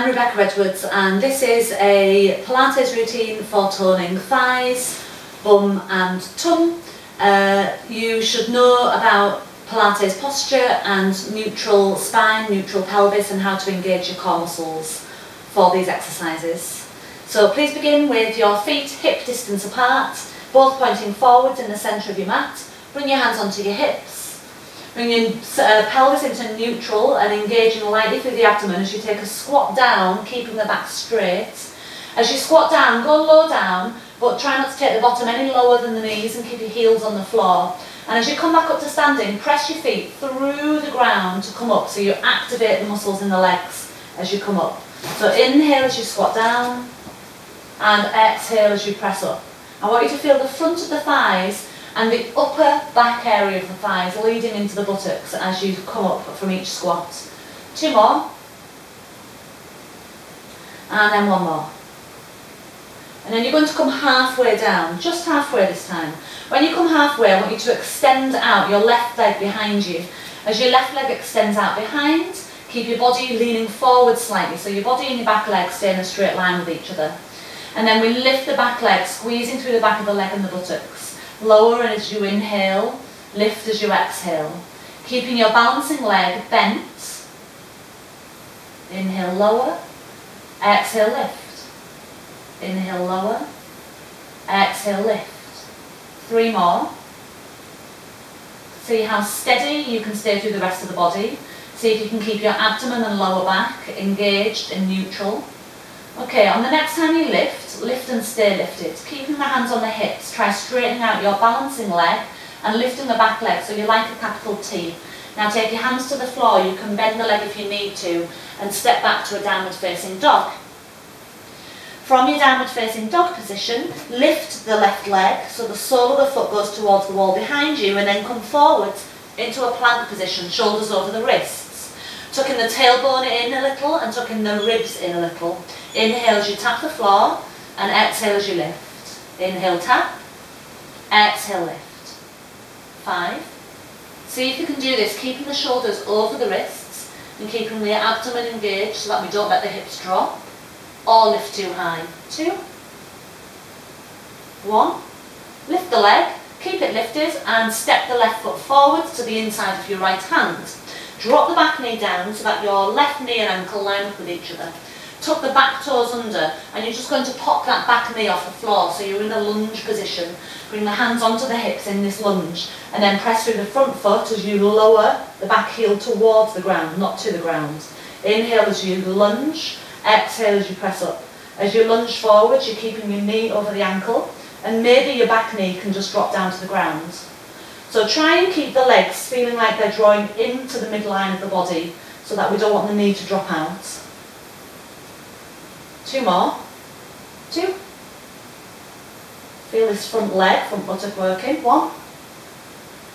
I'm Rebecca Edwards and this is a Pilates routine for toning thighs, bum and tum. You should know about Pilates posture and neutral spine, neutral pelvis, and how to engage your core muscles for these exercises. So please begin with your feet hip distance apart, both pointing forwards in the centre of your mat. Bring your hands onto your hips. Bring your pelvis into neutral and engaging lightly through the abdomen as you take a squat down, keeping the back straight. As you squat down, go low down, but try not to take the bottom any lower than the knees and keep your heels on the floor. And as you come back up to standing, press your feet through the ground to come up, so you activate the muscles in the legs as you come up. So inhale as you squat down, and exhale as you press up. I want you to feel the front of the thighs and the upper back area of the thighs leading into the buttocks as you come up from each squat. 2 more. And then 1 more. And then you're going to come halfway down, just halfway this time. When you come halfway, I want you to extend out your left leg behind you. As your left leg extends out behind, keep your body leaning forward slightly, so your body and your back leg stay in a straight line with each other. And then we lift the back leg, squeezing through the back of the leg and the buttocks. Lower as you inhale, lift as you exhale. Keeping your balancing leg bent. Inhale, lower. Exhale, lift. Inhale, lower. Exhale, lift. 3 more. See how steady you can stay through the rest of the body. See if you can keep your abdomen and lower back engaged and neutral. Okay, on the next time you lift and stay lifted. Keeping the hands on the hips, try straightening out your balancing leg and lifting the back leg so you're like a capital T. Now take your hands to the floor, you can bend the leg if you need to and step back to a downward facing dog. From your downward facing dog position, lift the left leg so the sole of the foot goes towards the wall behind you, and then come forward into a plank position, shoulders over the wrists. Tucking the tailbone in a little and tucking the ribs in a little. Inhale as you tap the floor and exhale as you lift. Inhale, tap, exhale, lift. 5. See if you can do this, keeping the shoulders over the wrists and keeping the abdomen engaged so that we don't let the hips drop or lift too high. 2. 1. Lift the leg, keep it lifted and step the left foot forward to the inside of your right hand. Drop the back knee down so that your left knee and ankle line up with each other. Tuck the back toes under and you're just going to pop that back knee off the floor so you're in a lunge position. Bring the hands onto the hips in this lunge and then press through the front foot as you lower the back heel towards the ground, not to the ground. Inhale as you lunge, exhale as you press up. As you lunge forward, you're keeping your knee over the ankle and maybe your back knee can just drop down to the ground. So try and keep the legs feeling like they're drawing into the midline of the body so that we don't want the knee to drop out. 2 more. 2. Feel this front leg, front buttock working. 1.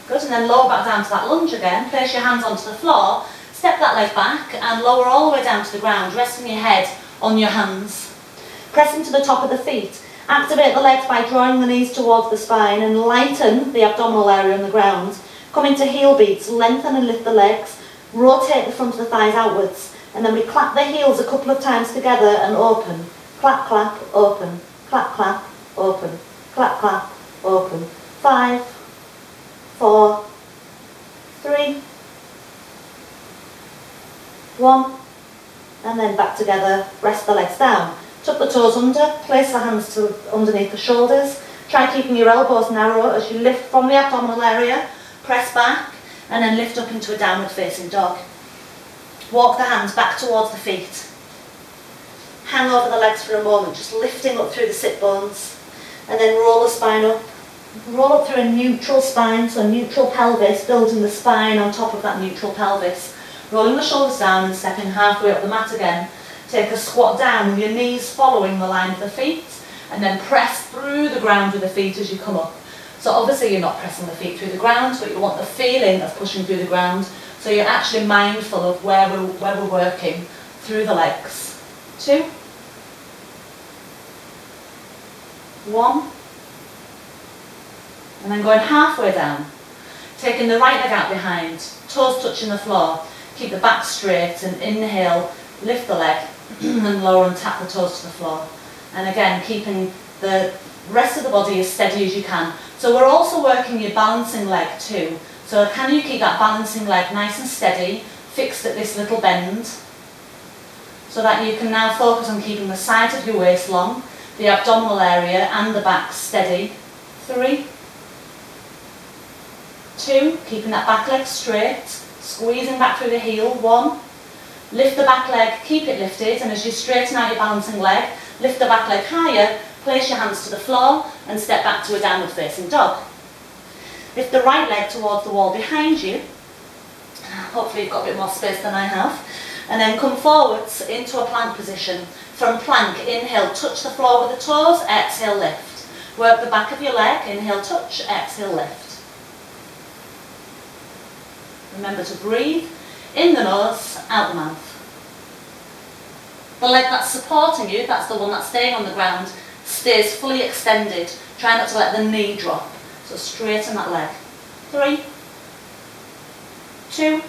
Good, and then lower back down to that lunge again. Place your hands onto the floor, step that leg back and lower all the way down to the ground, resting your head on your hands. Press into the top of the feet. Activate the legs by drawing the knees towards the spine and lighten the abdominal area on the ground. Come into heel beats, lengthen and lift the legs, rotate the front of the thighs outwards, and then we clap the heels a couple of times together and open. Clap, clap, open. Clap, clap, open. Clap, clap, open. 5, 4, 3, 1, and then back together, rest the legs down. Tuck the toes under, place the hands underneath the shoulders. Try keeping your elbows narrow as you lift from the abdominal area, press back, and then lift up into a downward facing dog. Walk the hands back towards the feet. Hang over the legs for a moment, just lifting up through the sit bones, and then roll the spine up. Roll up through a neutral spine, so a neutral pelvis, building the spine on top of that neutral pelvis. Rolling the shoulders down and stepping halfway up the mat again. Take a squat down with your knees following the line of the feet and then press through the ground with the feet as you come up. So obviously you're not pressing the feet through the ground, but you want the feeling of pushing through the ground, so you're actually mindful of where we're working through the legs. 2. 1. And then going halfway down. Taking the right leg out behind, toes touching the floor. Keep the back straight and inhale, lift the leg, and lower and tap the toes to the floor. And again, keeping the rest of the body as steady as you can. So we're also working your balancing leg too. So can you keep that balancing leg nice and steady, fixed at this little bend, so that you can now focus on keeping the sides of your waist long, the abdominal area and the back steady. 3, 2, keeping that back leg straight, squeezing back through the heel. 1, lift the back leg, keep it lifted, and as you straighten out your balancing leg, lift the back leg higher, place your hands to the floor and step back to a downward facing dog. Lift the right leg towards the wall behind you. Hopefully you've got a bit more space than I have. And then come forwards into a plank position. From plank, inhale, touch the floor with the toes, exhale, lift. Work the back of your leg, inhale, touch, exhale, lift. Remember to breathe in the nose, out the mouth. The leg that's supporting you, that's the one that's staying on the ground, stays fully extended. Try not to let the knee drop. So straighten that leg. 3, 2,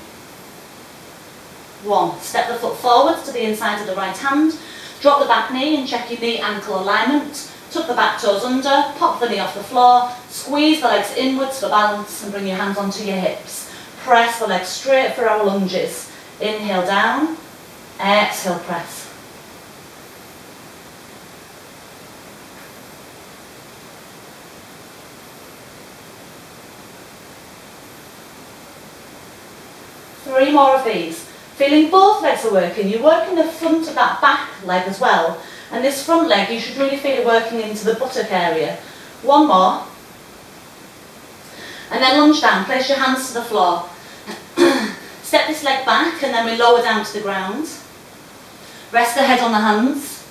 1. Step the foot forwards to the inside of the right hand. Drop the back knee and check your knee ankle alignment. Tuck the back toes under, pop the knee off the floor, squeeze the legs inwards for balance and bring your hands onto your hips. Press the legs straight for our lunges. Inhale down, exhale press. Three more of these. Feeling both legs are working, you're working the front of that back leg as well. And this front leg, you should really feel it working into the buttock area. 1 more. And then lunge down, place your hands to the floor. Step this leg back and then we lower down to the ground. Rest the head on the hands.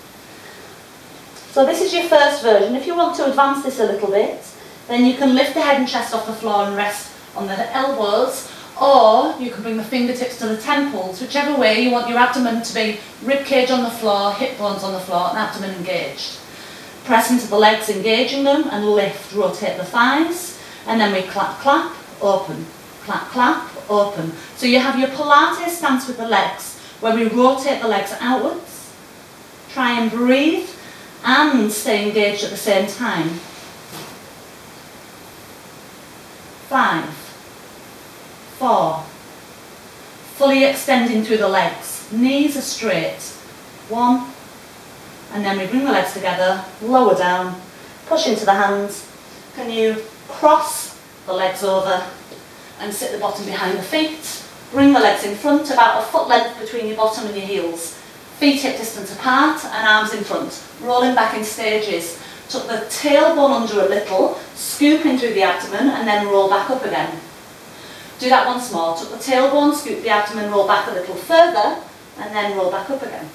So this is your first version. If you want to advance this a little bit, then you can lift the head and chest off the floor and rest on the elbows. Or you can bring the fingertips to the temples, whichever way you want your abdomen to be. Rib cage on the floor, hip bones on the floor, and abdomen engaged. Press into the legs, engaging them, and lift, rotate the thighs. And then we clap, clap, open. Clap, clap, open. So you have your Pilates stance with the legs, where we rotate the legs outwards. Try and breathe, and stay engaged at the same time. 5, 4, fully extending through the legs, knees are straight. 1, and then we bring the legs together, lower down, push into the hands. Can you cross the legs over and sit the bottom behind the feet? Bring the legs in front, about a foot length between your bottom and your heels. Feet hip distance apart and arms in front, rolling back in stages. Tuck the tailbone under a little, scooping through the abdomen and then roll back up again. Do that once more. Tuck the tailbone, scoop the abdomen, roll back a little further, and then roll back up again.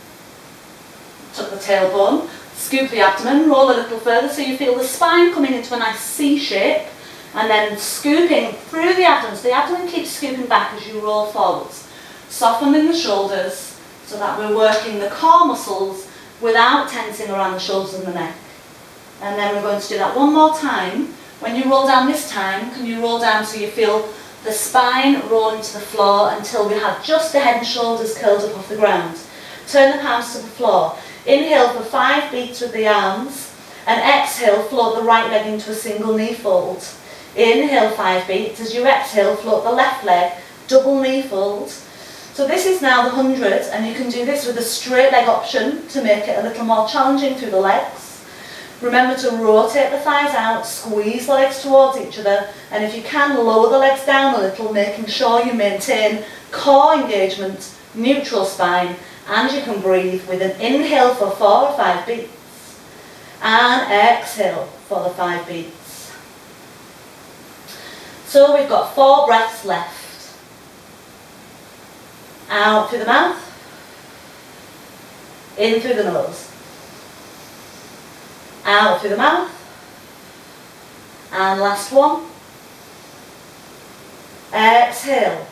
Tuck the tailbone, scoop the abdomen, roll a little further so you feel the spine coming into a nice C shape, and then scooping through the abdomen. So the abdomen keeps scooping back as you roll forwards. Softening the shoulders so that we're working the core muscles without tensing around the shoulders and the neck. And then we're going to do that one more time. When you roll down this time, can you roll down so you feel the spine rolling to the floor until we have just the head and shoulders curled up off the ground. Turn the palms to the floor. Inhale for 5 beats with the arms and exhale, float the right leg into a single knee fold. Inhale 5 beats. As you exhale, float the left leg, double knee fold. So this is now the 100 and you can do this with a straight leg option to make it a little more challenging through the legs. Remember to rotate the thighs out, squeeze the legs towards each other, and if you can, lower the legs down a little, making sure you maintain core engagement, neutral spine, and you can breathe with an inhale for 4 or 5 beats, and exhale for the 5 beats. So we've got 4 breaths left. Out through the mouth, in through the nose. Out through the mouth, and last one. Exhale.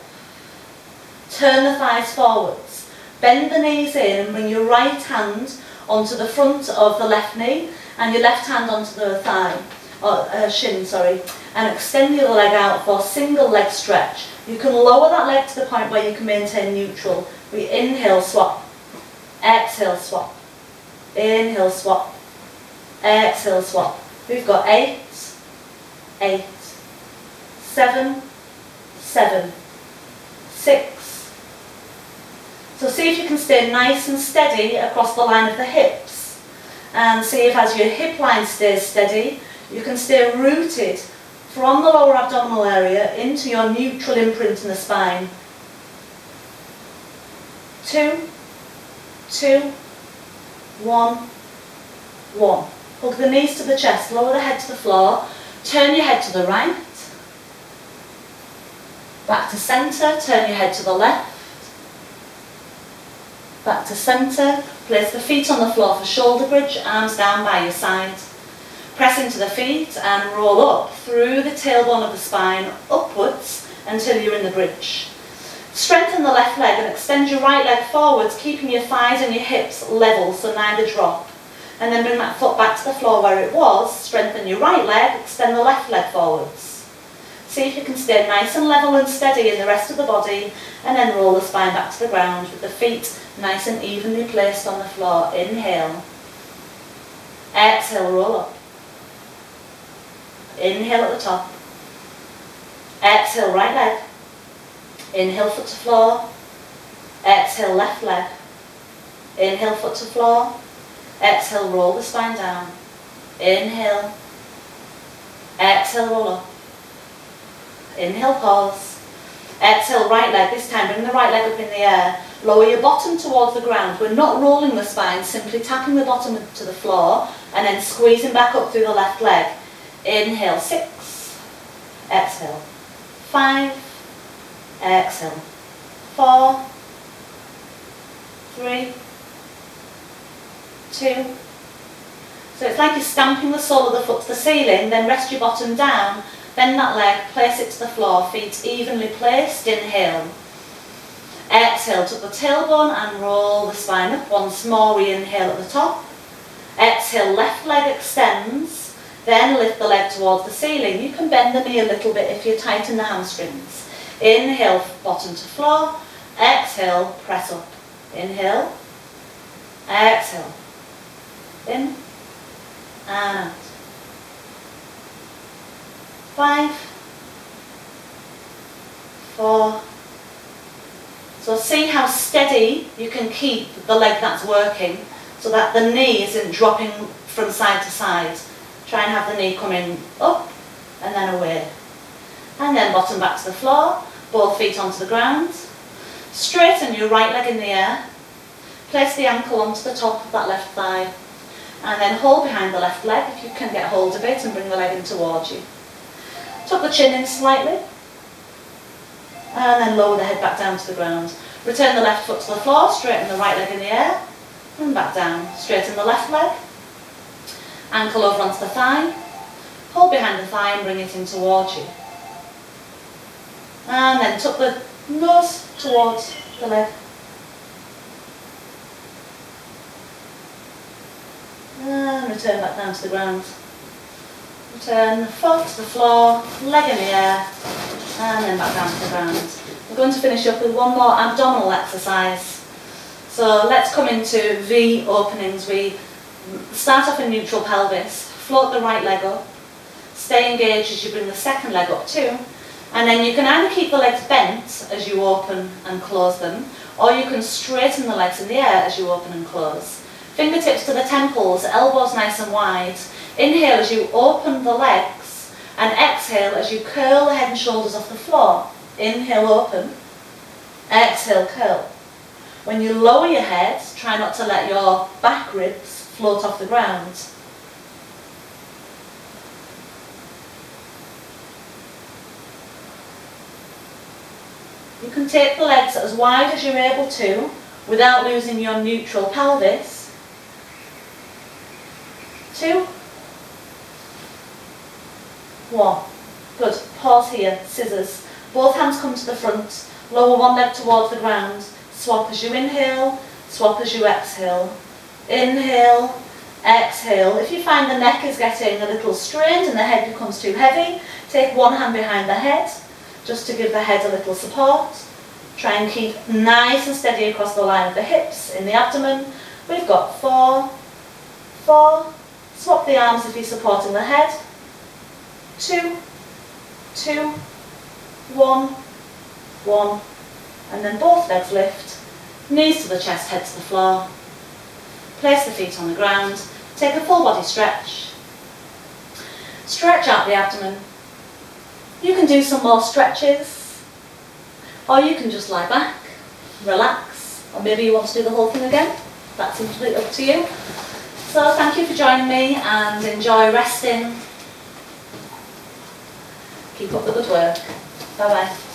Turn the thighs forwards, bend the knees in and bring your right hand onto the front of the left knee and your left hand onto the thigh, or shin, sorry, and extend the other leg out for a single leg stretch. You can lower that leg to the point where you can maintain neutral. We inhale, swap, exhale. exhale, swap. Inhale, swap. Exhale, swap. We've got 8, 8, 7, 7, 6. So see if you can stay nice and steady across the line of the hips. And see if as your hip line stays steady, you can stay rooted from the lower abdominal area into your neutral imprint in the spine. 2, 2, 1, 1. Hug the knees to the chest, lower the head to the floor, turn your head to the right, back to centre, turn your head to the left, back to centre, place the feet on the floor for shoulder bridge, arms down by your side. Press into the feet and roll up through the tailbone of the spine, upwards until you're in the bridge. Strengthen the left leg and extend your right leg forwards, keeping your thighs and your hips level so neither drop. And then bring that foot back to the floor where it was, strengthen your right leg, extend the left leg forwards. See if you can stay nice and level and steady in the rest of the body, and then roll the spine back to the ground with the feet nice and evenly placed on the floor. Inhale. Exhale, roll up. Inhale at the top. Exhale, right leg. Inhale, foot to floor. Exhale, left leg. Inhale, foot to floor. Exhale, roll the spine down. Inhale. Exhale, roll up. Inhale, pause. Exhale, right leg. This time, bring the right leg up in the air. Lower your bottom towards the ground. We're not rolling the spine, simply tapping the bottom to the floor and then squeezing back up through the left leg. Inhale, 6. Exhale, 5. Exhale, 4, 3, 2. So it's like you're stamping the sole of the foot to the ceiling, then rest your bottom down, bend that leg, place it to the floor, feet evenly placed. Inhale. Exhale, tuck the tailbone and roll the spine up. Once more, we inhale at the top. Exhale, left leg extends, then lift the leg towards the ceiling. You can bend the knee a little bit if you tighten the hamstrings. Inhale, bottom to floor. Exhale, press up. Inhale. Exhale. In and out. 5, 4. So see how steady you can keep the leg that's working so that the knee isn't dropping from side to side. Try and have the knee coming up and then away. And then bottom back to the floor, both feet onto the ground. Straighten your right leg in the air. Place the ankle onto the top of that left thigh. And then hold behind the left leg if you can get hold of it and bring the leg in towards you. Tuck the chin in slightly. And then lower the head back down to the ground. Return the left foot to the floor, straighten the right leg in the air, and back down. Straighten the left leg. Ankle over onto the thigh. Hold behind the thigh and bring it in towards you. And then tuck the nose towards the leg. And return back down to the ground. Return the foot to the floor, leg in the air, and then back down to the ground. We're going to finish up with one more abdominal exercise. So let's come into V openings. We start off in neutral pelvis, float the right leg up, stay engaged as you bring the second leg up too, and then you can either keep the legs bent as you open and close them, or you can straighten the legs in the air as you open and close. Fingertips to the temples, elbows nice and wide. Inhale as you open the legs, and exhale as you curl the head and shoulders off the floor. Inhale, open. Exhale, curl. When you lower your head, try not to let your back ribs float off the ground. You can take the legs as wide as you're able to without losing your neutral pelvis. 2, 1. Good. Pause here. Scissors. Both hands come to the front. Lower one leg towards the ground. Swap as you inhale. Swap as you exhale. Inhale. Exhale. If you find the neck is getting a little strained and the head becomes too heavy, take one hand behind the head just to give the head a little support. Try and keep nice and steady across the line of the hips in the abdomen We've got 4, 4, swap the arms if you're supporting the head, 2, 2, 1, 1, and then both legs lift, knees to the chest, head to the floor. Place the feet on the ground, take a full body stretch. Stretch out the abdomen. You can do some more stretches, or you can just lie back, relax, or maybe you want to do the whole thing again. That's completely up to you. So thank you for joining me and enjoy resting. Keep up the good work. Bye bye.